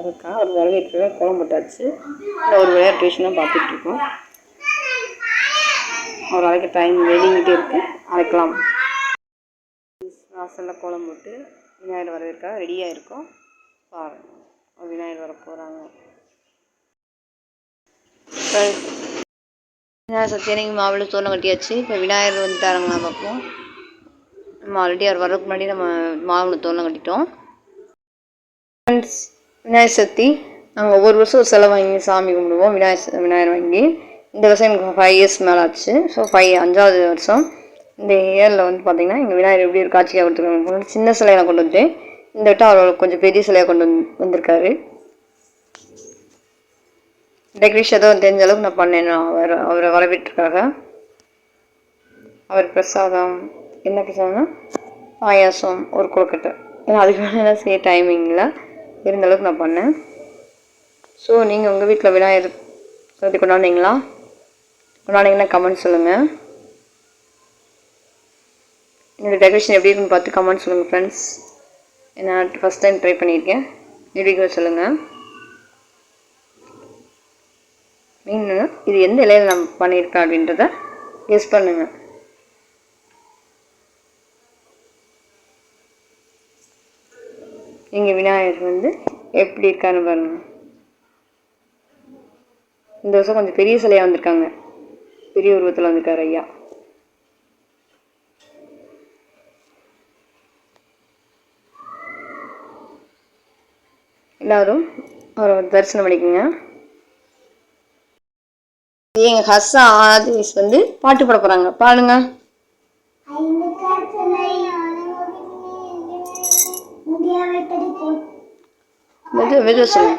ஒரு வரவேற்று கோலம் போட்டாச்சு. ஒரு வழியாக டியூஷனாக பார்த்துட்ருக்கோம். ஒரு அரைக்க டைம் வெடிங்கிட்டே இருக்குது, அரைக்கலாம். வாசலில் கோலம் போட்டு விநாயகர் வரவேற்க ரெடியாக இருக்கும். பாருங்கள், விநாயகர் வர போகிறாங்க. விநாயகர் சத்தியானிக்கு மாவில் தோரணம் கட்டியாச்சு. இப்போ விநாயகர் வந்துட்டாருங்களா பார்ப்போம். நம்ம ஆல்ரெடி அவர் வர்றதுக்கு முன்னாடி நம்ம மாவில் தோரணம் கட்டிட்டோம். ஃப்ரெண்ட்ஸ், விநாயகர் சதுர்த்தி நாங்கள் ஒவ்வொரு வருஷம் ஒரு சிலை வாங்கி சாமி கும்பிடுவோம். விநாயகர் வாங்கி இந்த வருஷம் எனக்கு 5 இயர்ஸ் மேலே ஆச்சு. ஸோ 5வது வருஷம். இந்த இயரில் வந்து பார்த்திங்கன்னா எங்கள் விநாயகர் எப்படி ஒரு காட்சியாக கொடுத்துருக்காங்க. சின்ன சிலையை நான் கொண்டு வந்தேன். இந்த விட்டு அவர் கொஞ்சம் பெரிய சிலையாக கொண்டு வந்திருக்காரு. டெக்கரேஷன் ஏதோ தெரிஞ்ச அளவுக்கு நான் பண்ணேன். அவரை வரவேற்றுக்காக அவர் பிரசாதம் என்ன பிரசாதம்னா பாயாசம், ஒரு கொழுக்கட்டை. ஏன்னா அதுக்கு மேலே செய்ய டைமிங்கில் இருந்த அளவுக்கு நான் பண்ணேன். ஸோ நீங்கள் உங்கள் வீட்டில் விநாயகர் சதுர்த்தி கொண்டாடிங்கன்னா கமெண்ட் சொல்லுங்கள். என்னோடய டெக்கரேஷன் எப்படி இருக்குன்னு பார்த்து கமெண்ட் சொல்லுங்கள் ஃப்ரெண்ட்ஸ். நான் ஃபஸ்ட் டைம் ட்ரை பண்ணியிருக்கேன். வீடியோ சொல்லுங்கள். நீங்கள் இது எந்த இலையில் நான் பண்ணியிருக்கேன் அப்படின்றத கெஸ் பண்ணுங்கள். எங்கள் விநாயகர் வந்து எப்படி இருக்கான்னு பாருங்கள். இந்த வருஷம் கொஞ்சம் பெரிய சிலையாக வந்திருக்காங்க. பெரிய உருவத்தில் வந்திருக்காரு ஐயா. எல்லோரும் அவரை தரிசனம் பண்ணிக்கோங்க. எங்கள் ஹஸ்ஸா ஆதிஸ் வந்து பாட்டு பாட போகிறாங்க. பாடுங்க. மெது சொல்லுங்க.